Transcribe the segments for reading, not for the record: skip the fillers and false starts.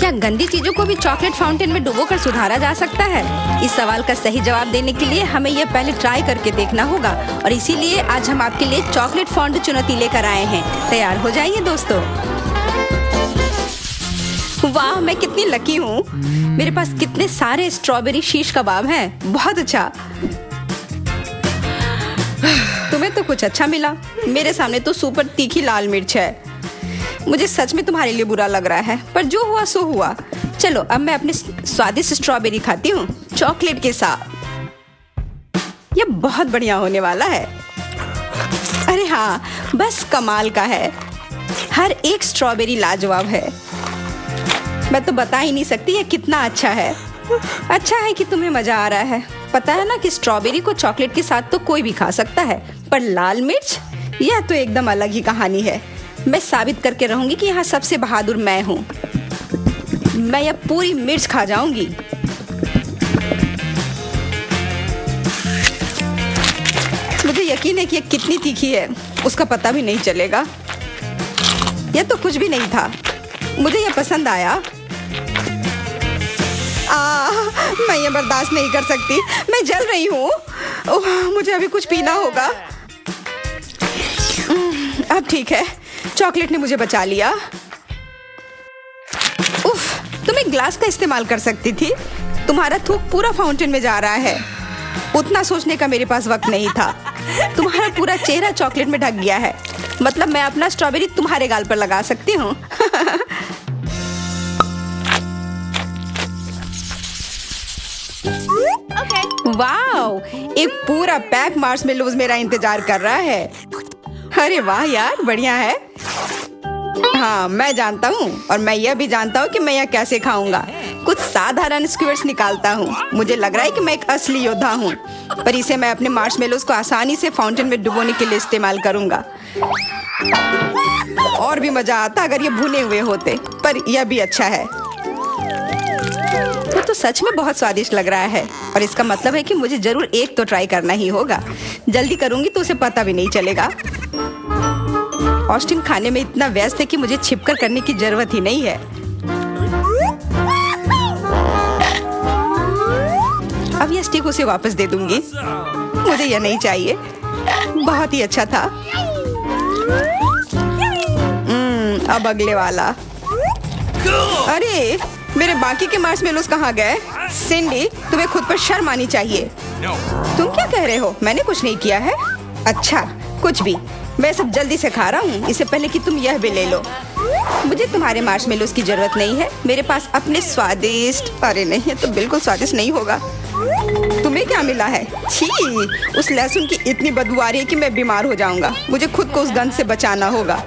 क्या गंदी चीजों को भी चॉकलेट फाउंटेन में डुबोकर सुधारा जा सकता है? इस सवाल का सही जवाब देने के लिए हमें यह पहले ट्राई करके देखना होगा और इसीलिए आज हम आपके लिए चॉकलेट फॉन्ड चुनौती लेकर आए हैं। तैयार हो जाइए दोस्तों। वाह, मैं कितनी लकी हूँ। मेरे पास कितने सारे स्ट्रॉबेरी शीश कबाब हैं। बहुत अच्छा। तुम्हें तो कुछ अच्छा मिला। मेरे सामने तो सुपर तीखी लाल मिर्च है। मुझे सच में तुम्हारे लिए बुरा लग रहा है, पर जो हुआ सो हुआ। चलो अब मैं अपनी स्वादिष्ट स्ट्रॉबेरी खाती हूँ चॉकलेट के साथ। यह बहुत बढ़िया होने वाला है। अरे हाँ, बस कमाल का है। हर एक स्ट्रॉबेरी लाजवाब है। मैं तो बता ही नहीं सकती ये कितना अच्छा है। अच्छा है कि तुम्हें मजा आ रहा है। पता है ना कि स्ट्रॉबेरी को चॉकलेट के साथ तो कोई भी खा सकता है, पर लाल मिर्च, यह तो एकदम अलग ही कहानी है। मैं साबित करके रहूंगी कि यहाँ सबसे बहादुर मैं हूँ। मैं यह पूरी मिर्च खा जाऊंगी। मुझे यकीन है कि यह कितनी तीखी है उसका पता भी नहीं चलेगा। यह तो कुछ भी नहीं था। मुझे यह पसंद आया। मैं ये बर्दाश्त नहीं कर सकती। मैं जल रही हूँ। मुझे अभी कुछ पीना होगा। अब ठीक है, चॉकलेट ने मुझे बचा लिया। उफ, तुम एक ग्लास का इस्तेमाल कर सकती थी। तुम्हारा थूक पूरा फाउंटेन में जा रहा है। उतना सोचने का मेरे पास वक्त नहीं था। तुम्हारा पूरा चेहरा चॉकलेट में ढक गया है। मतलब मैं अपना स्ट्रॉबेरी तुम्हारे गाल पर लगा सकती हूँ। वाओ, एक पूरा पैक मार्शमेलोज मेरा इंतजार कर रहा है। अरे वाह यार, बढ़िया है। हाँ, मैं जानता हूँ और मैं यह भी जानता हूँ कि मैं यह कैसे खाऊंगा। कुछ साधारण स्क्विर्ट्स निकालता हूँ। मुझे लग रहा है कि मैं एक असली योद्धा हूँ, पर इसे मैं अपने मार्शमेलोज को आसानी से फाउंटेन में डुबोने के लिए इस्तेमाल करूंगा। और भी मजा आता अगर ये भुने हुए होते, पर यह भी अच्छा है। तो सच में बहुत स्वादिष्ट लग रहा है और इसका मतलब है कि मुझे जरूर एक तो ट्राई करना ही होगा। जल्दी करूंगी तो उसे पता भी नहीं चलेगा। ऑस्टिन खाने में इतना व्यस्त है कि मुझे छिपकर करने की जरूरत ही नहीं है। अब यह स्टिक उसे वापस दे दूंगी। मुझे यह नहीं चाहिए। बहुत ही अच्छा था। अब अगले वाला। अरे, मेरे बाकी के मार्शमेलोज कहाँ गए? सिंडी, तुम्हें खुद पर शर्म आनी चाहिए। तुम क्या कह रहे हो? मैंने कुछ नहीं किया है। अच्छा, कुछ भी। मैं सब जल्दी से खा रहा हूँ, इससे पहले कि तुम यह भी ले लो। मुझे तुम्हारे मार्शमेलोज की जरूरत नहीं है। मेरे पास अपने स्वादिष्ट। अरे नहीं, ये तो बिल्कुल स्वादिष्ट नहीं होगा। तुम्हें क्या मिला है? छी, उस लहसुन की इतनी बदबू आ रही है कि मैं बीमार हो जाऊंगा। मुझे खुद को उस गंध से बचाना होगा।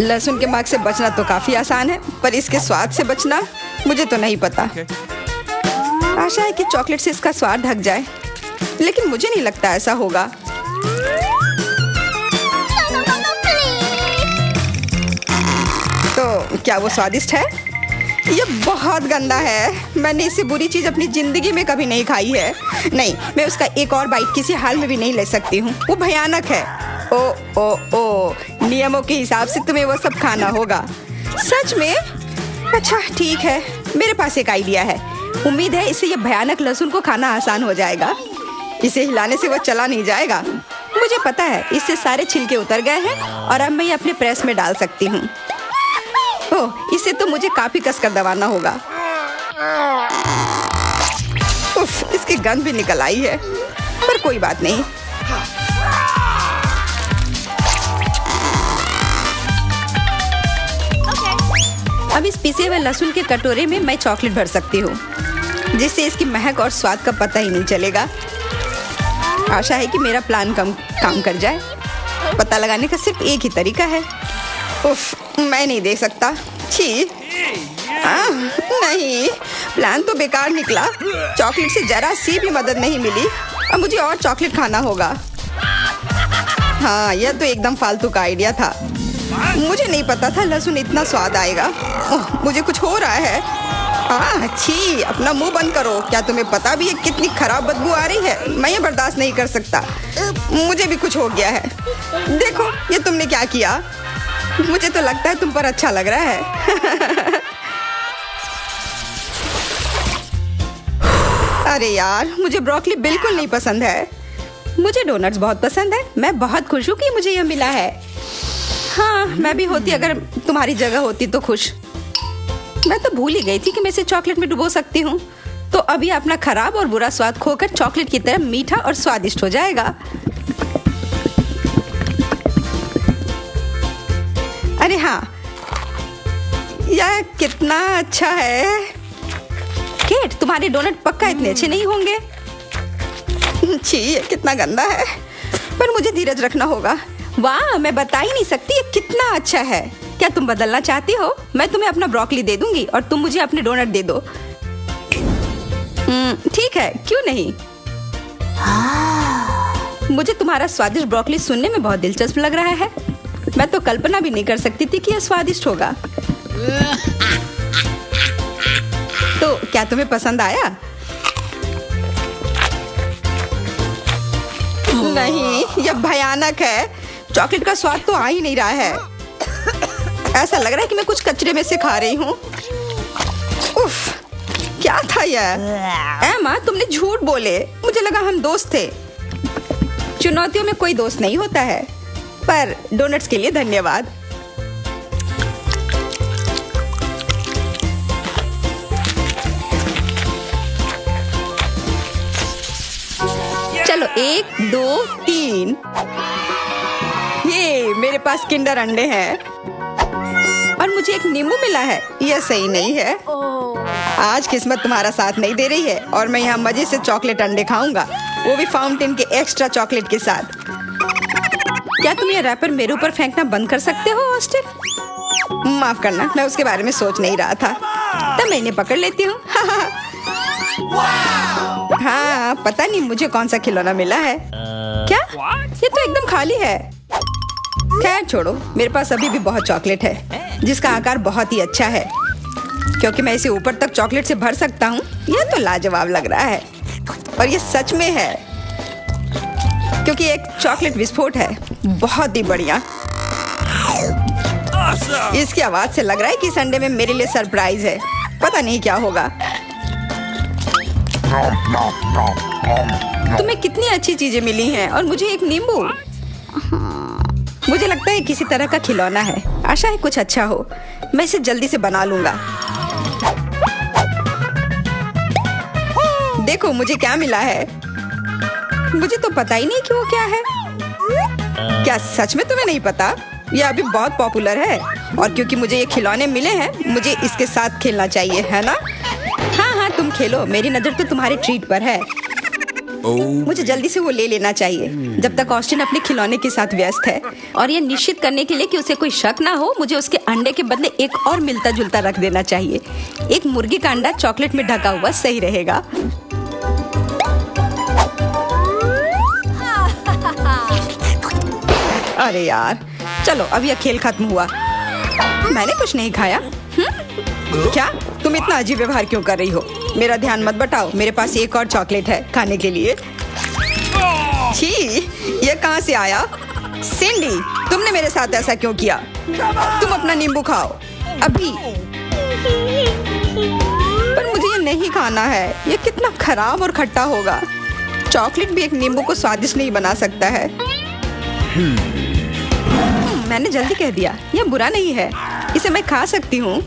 लहसुन के मार्ग से बचना तो काफी आसान है, पर इसके स्वाद से बचना मुझे तो नहीं पता। आशा है कि चॉकलेट से इसका स्वाद ढक जाए, लेकिन मुझे नहीं लगता ऐसा होगा। तो क्या वो स्वादिष्ट है? ये बहुत गंदा है। मैंने इससे बुरी चीज अपनी जिंदगी में कभी नहीं खाई है। नहीं, मैं उसका एक और बाइट किसी हाल में भी नहीं ले सकती हूँ। वो भयानक है। ओ, नियमों के हिसाब से तुम्हें वो सब खाना होगा। सच में? अच्छा ठीक है, मेरे पास एक आइडिया है। उम्मीद है इससे ये भयानक लहसुन को खाना आसान हो जाएगा। इसे हिलाने से वो चला नहीं जाएगा। मुझे पता है, इससे सारे छिलके उतर गए हैं और अब मैं ये अपने प्रेस में डाल सकती हूँ। ओह, इसे तो मुझे काफी कसकर दबाना होगा। उफ, इसकी गंध भी निकल आई है, पर कोई बात नहीं। अब इस पिसे हुए लहसुन के कटोरे में मैं चॉकलेट भर सकती हूँ, जिससे इसकी महक और स्वाद का पता ही नहीं चलेगा। आशा है कि मेरा प्लान काम कर जाए। पता लगाने का सिर्फ एक ही तरीका है। उफ, मैं नहीं दे सकता। छी, नहीं, प्लान तो बेकार निकला। चॉकलेट से जरा सी भी मदद नहीं मिली। अब मुझे और चॉकलेट खाना होगा। हाँ, यह तो एकदम फालतू का आइडिया था। मुझे नहीं पता था लहसुन इतना स्वाद आएगा। मुझे कुछ हो रहा है। छी, अपना मुंह बंद करो। क्या तुम्हें पता भी है कितनी खराब बदबू आ रही है? मैं ये बर्दाश्त नहीं कर सकता। मुझे भी कुछ हो गया है। देखो, ये तुमने क्या किया। मुझे तो लगता है तुम पर अच्छा लग रहा है। अरे यार, मुझे ब्रोकली बिल्कुल नहीं पसंद है। मुझे डोनट्स बहुत पसंद है। मैं बहुत खुश हूँ कि मुझे यह मिला है। हाँ, मैं भी होती अगर तुम्हारी जगह होती तो खुश। मैं तो भूल ही गई थी कि मैं इसे चॉकलेट में डुबो सकती हूँ। तो अभी अपना खराब और बुरा स्वाद खोकर चॉकलेट की तरह मीठा और स्वादिष्ट हो जाएगा। अरे हाँ, यह कितना अच्छा है। केट, तुम्हारे डोनट पक्का इतने अच्छे नहीं होंगे। छी, ये कितना गंदा है। पर मुझे धीरज रखना होगा। वाह, मैं बता ही नहीं सकती ये कितना अच्छा है। क्या तुम बदलना चाहती हो? मैं तुम्हें अपना ब्रोकली दे दूंगी और तुम मुझे अपने डोनट दे दो। ठीक है, क्यों नहीं। मुझे तुम्हारा स्वादिष्ट ब्रोकली सुनने में बहुत दिलचस्प लग रहा है। मैं तो कल्पना भी नहीं कर सकती थी कि यह स्वादिष्ट होगा। तो क्या तुम्हें पसंद आया? नहीं, यह भयानक है। चॉकलेट का स्वाद तो आ ही नहीं रहा है। ऐसा लग रहा है कि मैं कुछ कचरे में से खा रही हूँ। उफ, क्या था यह? एमा, तुमने झूठ बोले। मुझे लगा हम दोस्त थे। चुनौतियों में कोई दोस्त नहीं होता है। पर डोनट्स के लिए धन्यवाद। चलो, 1 2 3। ये मेरे पास किंडर अंडे हैं और मुझे एक नींबू मिला है। यह सही नहीं है। आज किस्मत तुम्हारा साथ नहीं दे रही है और मैं यहाँ मजे से चॉकलेट अंडे खाऊंगा, वो भी फाउंटेन के एक्स्ट्रा चॉकलेट के साथ। क्या तुम ये रैपर मेरे ऊपर फेंकना बंद कर सकते हो, ऑस्टिन? माफ करना, मैं उसके बारे में सोच नहीं रहा था। तब मैं इन्हें पकड़ लेती हूँ। हाँ, पता नहीं मुझे कौन सा खिलौना मिला है। क्या? ये तो एकदम खाली है। खैर छोड़ो, मेरे पास अभी भी बहुत चॉकलेट है जिसका आकार बहुत ही अच्छा है, क्योंकि मैं इसे ऊपर तक चॉकलेट से भर सकता हूँ। यह तो लाजवाब लग रहा है और ये सच में है, क्योंकि एक चॉकलेट विस्फोट है। बहुत ही बढ़िया। इसकी आवाज से लग रहा है कि संडे में मेरे लिए सरप्राइज है। पता नहीं क्या होगा। तुम्हें कितनी अच्छी चीजें मिली हैं और मुझे एक नींबू। मुझे लगता है किसी तरह का खिलौना है। आशा है कुछ अच्छा हो। मैं इसे जल्दी से बना लूंगा। देखो मुझे क्या मिला है। मुझे तो पता ही नहीं कि वो क्या है। क्या सच में तुम्हें नहीं पता? यह अभी बहुत पॉपुलर है और क्योंकि मुझे ये खिलौने मिले हैं, मुझे इसके साथ खेलना चाहिए, है ना? हाँ, तुम खेलो। मेरी नजर तो तुम्हारे ट्रीट पर है। मुझे जल्दी से वो ले लेना चाहिए जब तक ऑस्टिन अपने खिलौने के साथ व्यस्त है। और ये निश्चित करने के लिए कि उसे कोई शक ना हो, मुझे उसके अंडे के बदले एक और मिलता जुलता रख देना चाहिए। एक मुर्गी का अंडा चॉकलेट में ढका हुआ सही रहेगा। अरे यार, चलो अब यह खेल खत्म हुआ। मैंने कुछ नहीं खाया। क्या? तुम इतना अजीब व्यवहार क्यों कर रही हो? मेरा ध्यान मत बटाओ। मेरे पास एक और चॉकलेट है खाने के लिए। छी, ये कहाँ से आया? सिंडी, तुमने मेरे साथ ऐसा क्यों किया? तुम अपना नींबू खाओ अभी। पर मुझे ये नहीं खाना है। ये कितना खराब और खट्टा होगा। चॉकलेट भी एक नींबू को स्वादिष्ट नहीं बना सकता है। मैंने जल्दी कह दिया। यह बुरा नहीं है, इसे मैं खा सकती हूँ।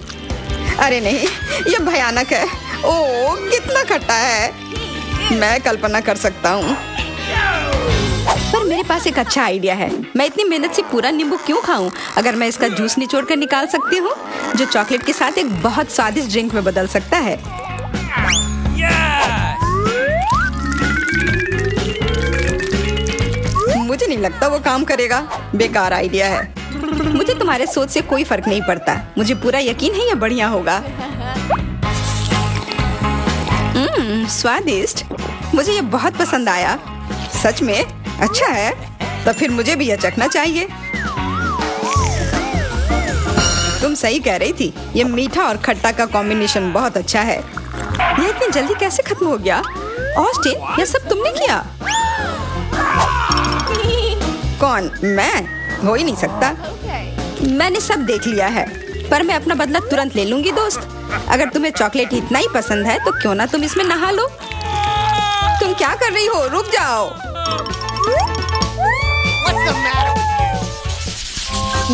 अरे नहीं, यह भयानक है। ओह, कितना खट्टा है। मैं कल्पना कर सकता हूँ। पर मेरे पास एक अच्छा आइडिया है। मैं इतनी मेहनत से पूरा नींबू क्यों खाऊं अगर मैं इसका जूस निचोड़ कर निकाल सकती हूँ, जो चॉकलेट के साथ एक बहुत स्वादिष्ट ड्रिंक में बदल सकता है। मुझे नहीं लगता वो काम करेगा। बेकार आइडिया है। मुझे तुम्हारे सोच से कोई फर्क नहीं पड़ता। मुझे पूरा यकीन है ये बढ़िया होगा। स्वादिष्ट। मुझे ये बहुत पसंद आया। सच में अच्छा है। तो फिर मुझे भी यह चखना चाहिए। तुम सही कह रही थी। ये मीठा और खट्टा का कॉम्बिनेशन बहुत अच्छा है। ये इतनी जल्दी कैसे खत्म हो गया? ऑस्टिन, यह सब तुमने किया? कौन? मैं? हो ही नहीं सकता। मैंने सब देख लिया है, पर मैं अपना बदला तुरंत ले लूंगी दोस्त। अगर तुम्हें चॉकलेट इतना ही पसंद है तो क्यों ना तुम इसमें नहा लो। क्या कर रही हो? रुक जाओ।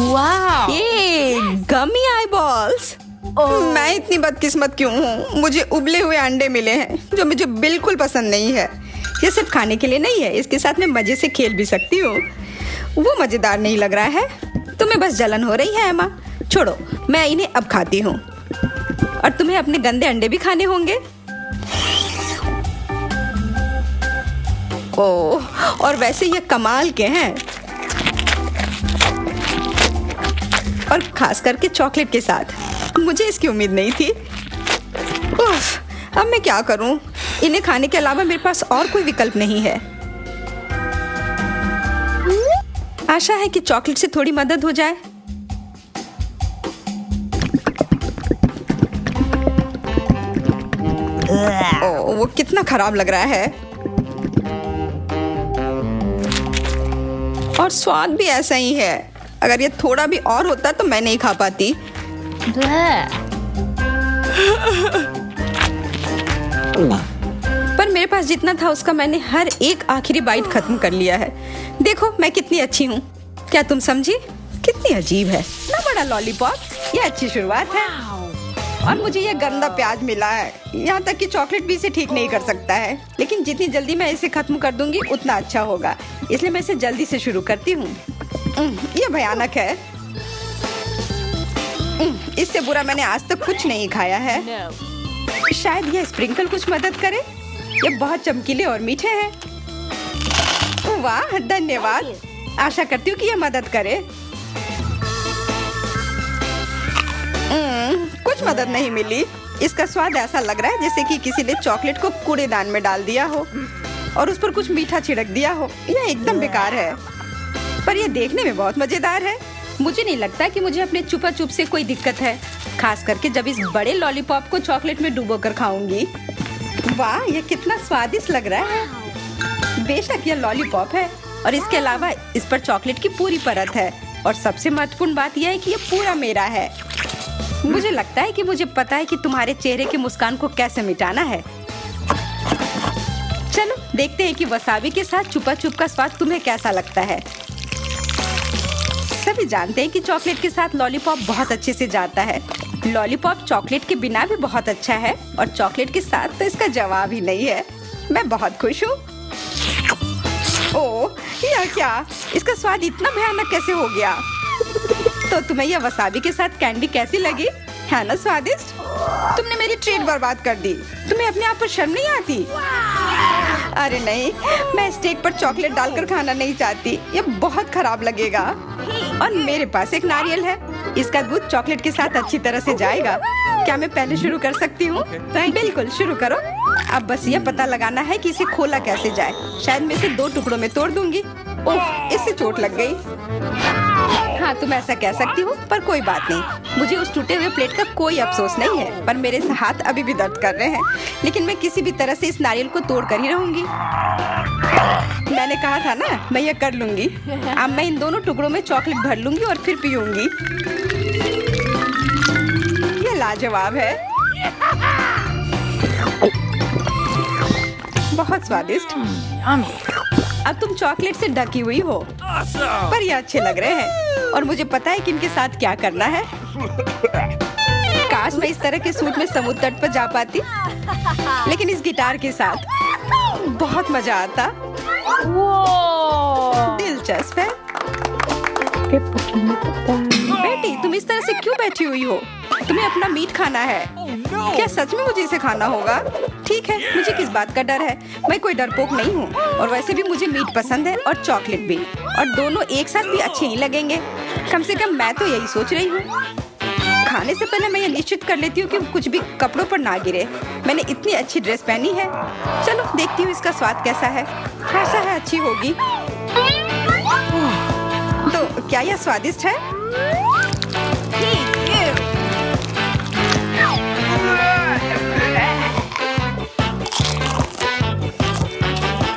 वाह, ये गमी आई बॉल्स। मैं इतनी बदकिस्मत क्यों हूँ? मुझे उबले हुए अंडे मिले हैं जो मुझे बिल्कुल पसंद नहीं है। ये सिर्फ खाने के लिए नहीं है, इसके साथ मैं मजे से खेल भी सकती हूँ। वो मजेदार नहीं लग रहा है। तुम्हें बस जलन हो रही है एमा। छोड़ो, मैं इन्हें अब खाती हूँ। और तुम्हें अपने गंदे अंडे भी खाने होंगे। ओह, और वैसे ये कमाल के हैं, और खास करके चॉकलेट के साथ। मुझे इसकी उम्मीद नहीं थी। उफ, अब मैं क्या करूं? इन्हें खाने के अलावा मेरे पास और कोई विकल्प नहीं है। आशा है कि चॉकलेट से थोड़ी मदद हो जाए। ओह, वो कितना खराब लग रहा है, और स्वाद भी ऐसा ही है। अगर ये थोड़ा भी और होता तो मैं नहीं खा पाती। पर मेरे पास जितना था उसका मैंने हर एक आखिरी बाइट खत्म कर लिया है। देखो मैं कितनी अच्छी हूँ। क्या तुम समझी? कितनी अजीब है ना बड़ा लॉलीपॉप। ये अच्छी शुरुआत है। और मुझे ये गंदा प्याज मिला है। यहाँ तक कि चॉकलेट भी इसे ठीक नहीं कर सकता है। लेकिन जितनी जल्दी मैं इसे खत्म कर दूंगी उतना अच्छा होगा, इसलिए मैं इसे जल्दी से शुरू करती हूँ। ये भयानक है। इससे बुरा मैंने आज तक कुछ नहीं खाया है। शायद यह स्प्रिंकल कुछ मदद करे। ये बहुत चमकीले और मीठे हैं। वाह, धन्यवाद। आशा करती हूँ कि यह मदद करे। कुछ मदद नहीं मिली। इसका स्वाद ऐसा लग रहा है जैसे कि किसी ने चॉकलेट को कूड़ेदान में डाल दिया हो और उस पर कुछ मीठा छिड़क दिया हो। यह एकदम बेकार है, पर यह देखने में बहुत मजेदार है। मुझे नहीं लगता कि मुझे अपने चुपा चुप से कोई दिक्कत है, खास करके जब इस बड़े लॉलीपॉप को चॉकलेट में डुबो कर खाऊंगी। वाह, यह कितना स्वादिष्ट लग रहा है। बेशक यह लॉलीपॉप है और इसके अलावा इस पर चॉकलेट की पूरी परत है। और सबसे महत्वपूर्ण बात यह है कि यह पूरा मेरा है। मुझे लगता है कि मुझे पता है कि तुम्हारे चेहरे की मुस्कान को कैसे मिटाना है। चलो देखते हैं कि वसाबी के साथ चुपा चुप का स्वाद तुम्हें कैसा लगता है। सभी जानते हैं कि चॉकलेट के साथ लॉलीपॉप बहुत अच्छे से जाता है। लॉलीपॉप चॉकलेट के बिना भी बहुत अच्छा है और चॉकलेट के साथ तो इसका जवाब ही नहीं है। मैं बहुत खुश हूँ। ओह, यह क्या? इसका स्वाद इतना भयानक कैसे हो गया? तो तुम्हें यह वसाबी के साथ कैंडी कैसी लगी? है ना स्वादिष्ट? तुमने मेरी ट्रीट बर्बाद कर दी। तुम्हें अपने आप पर शर्म नहीं आती? अरे नहीं, मैं स्टेक पर चॉकलेट डालकर खाना नहीं चाहती। ये बहुत खराब लगेगा। और मेरे पास एक नारियल है। इसका दूध चॉकलेट के साथ अच्छी तरह से जाएगा। क्या मैं पहले शुरू कर सकती हूँ? बिल्कुल, शुरू करो। अब बस ये पता लगाना है कि इसे खोला कैसे जाए। शायद मैं इसे 2 टुकड़ों में तोड़ दूंगी। ओह, इससे चोट लग गई। हाँ, तुम ऐसा कह सकती हो, पर कोई बात नहीं। मुझे उस टूटे हुए प्लेट का कोई अफसोस नहीं है, पर मेरे हाथ अभी भी दर्द कर रहे हैं। लेकिन मैं किसी भी तरह से इस नारियल को तोड़ कर ही रहूंगी। मैंने कहा था ना, मैं ये कर लूंगी। अब मैं इन दोनों टुकड़ों में चॉकलेट भर लूंगी और फिर पीऊंगी। ये लाजवाब है, बहुत स्वादिष्ट। अब तुम चॉकलेट से ढकी हुई हो, पर ये अच्छे लग रहे हैं और मुझे पता है कि इनके साथ क्या करना है। काश मैं इस तरह के सूट में समुद्र तट पर जा पाती, लेकिन इस गिटार के साथ बहुत मजा आता। दिलचस्प है। बेटी, तुम इस तरह से क्यों बैठी हुई हो? तुम्हें अपना मीट खाना है। क्या सच में मुझे इसे खाना होगा? ठीक है, मुझे किस बात का डर है? मैं कोई डरपोक नहीं हूँ और वैसे भी मुझे मीट पसंद है और चॉकलेट भी, और दोनों एक साथ भी अच्छे ही लगेंगे। कम से कम मैं तो यही सोच रही हूँ। खाने से पहले मैं ये निश्चित कर लेती हूँ कि कुछ भी कपड़ों पर ना गिरे। मैंने इतनी अच्छी ड्रेस पहनी है। चलो देखती हूँ इसका स्वाद कैसा है। आशा है अच्छी होगी। तो क्या यह स्वादिष्ट है?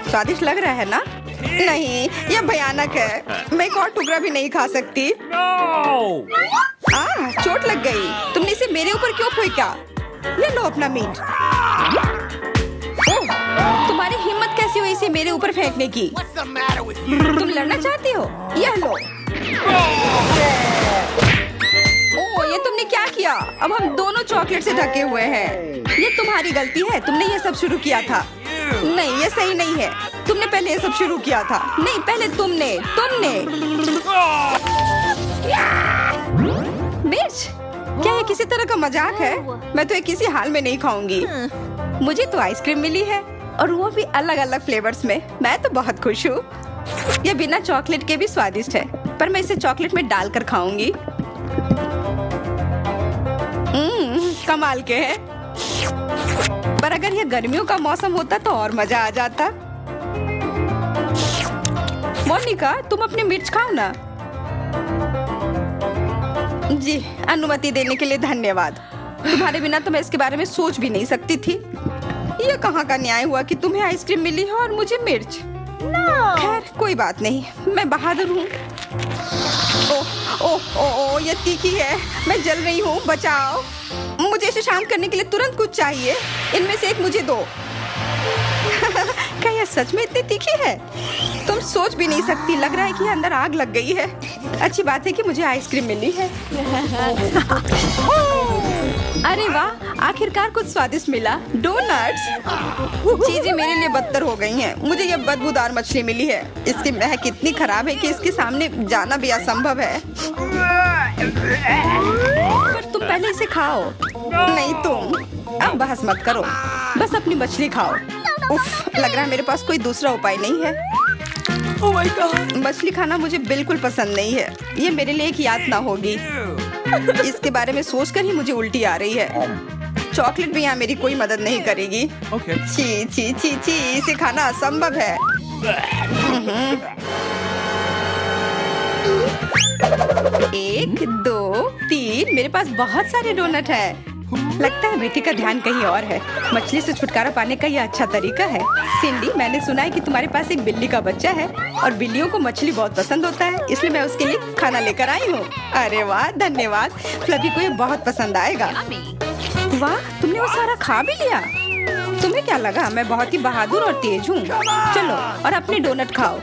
स्वादिष्ट लग रहा है ना? नहीं, यह भयानक है। मैं एक और टुकड़ा भी नहीं खा सकती। चोट लग गई। तुमने इसे मेरे ऊपर क्यों फेंका? ये लो अपना मीट। ओह, तुम्हारी हिम्मत कैसी हुई इसे मेरे ऊपर फेंकने की? तुम लड़ना चाहती हो? यह लो। ओह, ये तुमने क्या किया? अब हम दोनों चॉकलेट से ढके हुए हैं। ये तुम्हारी गलती है, तुमने ये सब शुरू किया था। नहीं, ये सही नहीं है। तुमने पहले ये सब शुरू किया था। नहीं, पहले तुमने। मिर्च, क्या ये किसी तरह का मजाक है? मैं तो ये किसी हाल में नहीं खाऊंगी। मुझे तो आइसक्रीम मिली है, और वो भी अलग अलग फ्लेवर्स में। मैं तो बहुत खुश हूँ। ये बिना चॉकलेट के भी स्वादिष्ट है, पर मैं इसे चॉकलेट में डालकर खाऊंगी। कमाल के है। पर अगर ये गर्मियों का मौसम होता तो और मजा आ जाता। मोनिका, तुम अपनी मिर्च खाओ ना। जी, अनुमति देने के लिए धन्यवाद। तुम्हारे बिना तो मैं इसके बारे में सोच भी नहीं सकती थी। ये कहाँ का न्याय हुआ कि तुम्हें आइसक्रीम मिली है और मुझे मिर्च? खैर, कोई बात नहीं, मैं बहादुर हूँ। ओह ओह ओह, ये तीखी है। मैं जल रही हूँ, बचाओ। मुझे इसे शांत करने के लिए तुरंत कुछ चाहिए। इनमें से एक मुझे दो। क्या यह सच में इतनी तीखी है? तुम सोच भी नहीं सकती, लग रहा है कि अंदर आग लग गई है। अच्छी बात है कि मुझे आइसक्रीम मिली है। अरे वाह, आखिरकार कुछ स्वादिष्ट मिला। डोनट्स। चीजें मेरे लिए बदतर हो गई हैं। मुझे यह बदबूदार मछली मिली है। इसकी महक इतनी खराब है कि इसके सामने जाना भी असंभव है। पर तुम पहले इसे खाओ। नहीं, तुम अब बहस मत करो, बस अपनी मछली खाओ। उफ, लग रहा है मेरे पास कोई दूसरा उपाय नहीं है। Oh my God! मछली खाना मुझे बिल्कुल पसंद नहीं है। ये मेरे लिए एक यातना होगी। इसके बारे में सोचकर ही मुझे उल्टी आ रही है। चॉकलेट भी यहाँ मेरी कोई मदद नहीं करेगी। ची ची ची ची, इसे खाना असंभव है। एक, दो, तीन, मेरे पास बहुत सारे डोनट है। लगता है बेटी का ध्यान कहीं और है। मछली से छुटकारा पाने का यह अच्छा तरीका है। सिंडी, मैंने सुना है कि तुम्हारे पास एक बिल्ली का बच्चा है और बिल्लियों को मछली बहुत पसंद होता है, इसलिए मैं उसके लिए खाना लेकर आई हूँ। अरे वाह, धन्यवाद। फ्लफी को ये बहुत पसंद आएगा। वाह, तुमने वो सारा खा भी लिया। तुम्हें क्या लगा मैं बहुत ही बहादुर और तेज हूँ? चलो और अपने डोनट खाओ।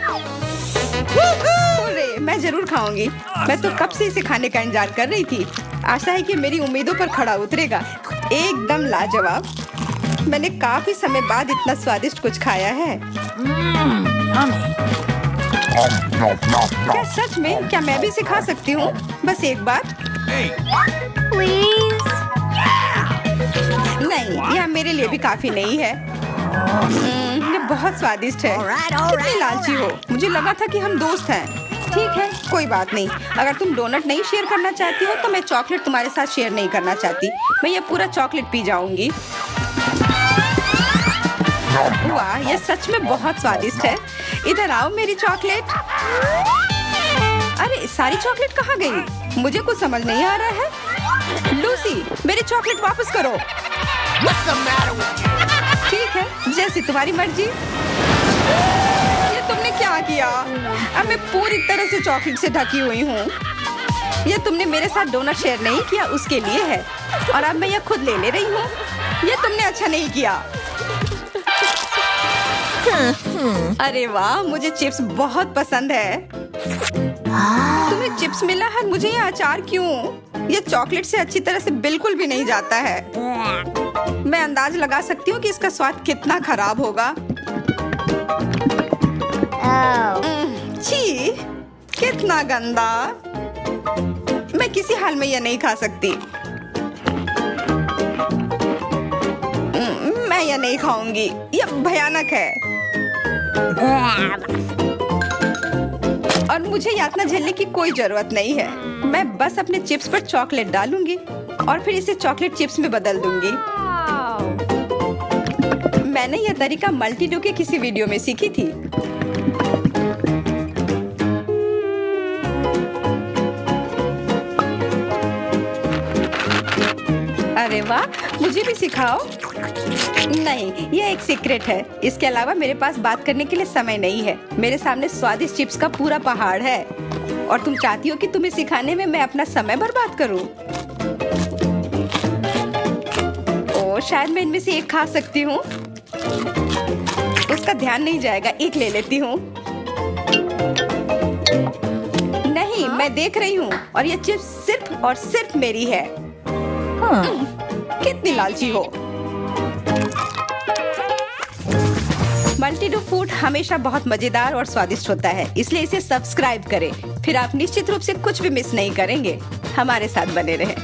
अरे, मैं जरूर खाऊंगी। मैं तो कब से इसे खाने का इंतजार कर रही थी। आशा है कि मेरी उम्मीदों पर खड़ा उतरेगा। एकदम लाजवाब। मैंने काफी समय बाद इतना स्वादिष्ट कुछ खाया है। क्या सच में? क्या मैं भी इसे खा सकती हूँ? बस एक बार। नहीं, यह मेरे लिए भी काफी नहीं है। ये बहुत स्वादिष्ट है। कितनी लालची हो। मुझे लगा था कि हम दोस्त हैं। ठीक है, कोई बात नहीं। अगर तुम डोनट नहीं शेयर करना चाहती हो तो मैं चॉकलेट तुम्हारे साथ शेयर नहीं करना चाहती। मैं ये पूरा चॉकलेट पी जाऊंगी। वाह, ये सच में बहुत स्वादिष्ट है। इधर आओ मेरी चॉकलेट। अरे, सारी चॉकलेट कहाँ गई? मुझे कुछ समझ नहीं आ रहा है। लूसी, मेरी चॉकलेट वापस करो। ठीक है, जैसी तुम्हारी मर्जी। ये तुमने क्या किया? अब मैं पूरी तरह से चॉकलेट से ढकी हुई हूँ। ये तुमने मेरे साथ डोनट शेयर नहीं किया, उसके लिए है, और अब मैं ये खुद ले रही हूँ। ये तुमने अच्छा नहीं किया। अरे वाह, मुझे चिप्स बहुत पसंद है। तुम्हें चिप्स मिला है, मुझे ये अचार क्यों? ये चॉकलेट से अच्छी तरह से बिल्कुल भी नहीं जाता है। मैं अंदाज लगा सकती हूँ कि इसका स्वाद कितना खराब होगा। छी, कितना गंदा। मैं किसी हाल में यह नहीं खा सकती। मैं यह नहीं खाऊंगी, यह भयानक है। और मुझे यातना झेलने की कोई जरूरत नहीं है। मैं बस अपने चिप्स पर चॉकलेट डालूंगी और फिर इसे चॉकलेट चिप्स में बदल दूंगी। मैंने यह तरीका मल्टीडो के किसी वीडियो में सीखी थी। अरे वाह, मुझे भी सिखाओ। नहीं, यह एक सीक्रेट है। इसके अलावा मेरे पास बात करने के लिए समय नहीं है। मेरे सामने स्वादिष्ट चिप्स का पूरा पहाड़ है और तुम चाहती हो कि तुम्हें सिखाने में मैं अपना समय बर्बाद करूं। ओ, शायद मैं इनमें से एक खा सकती हूँ। उसका ध्यान नहीं जाएगा, एक ले लेती हूँ। नहीं, मैं देख रही हूँ और ये चिप्स सिर्फ और सिर्फ मेरी है। कितनी लालची हो। मल्टीडू फूड हमेशा बहुत मजेदार और स्वादिष्ट होता है, इसलिए इसे सब्सक्राइब करें। फिर आप निश्चित रूप से कुछ भी मिस नहीं करेंगे। हमारे साथ बने रहें।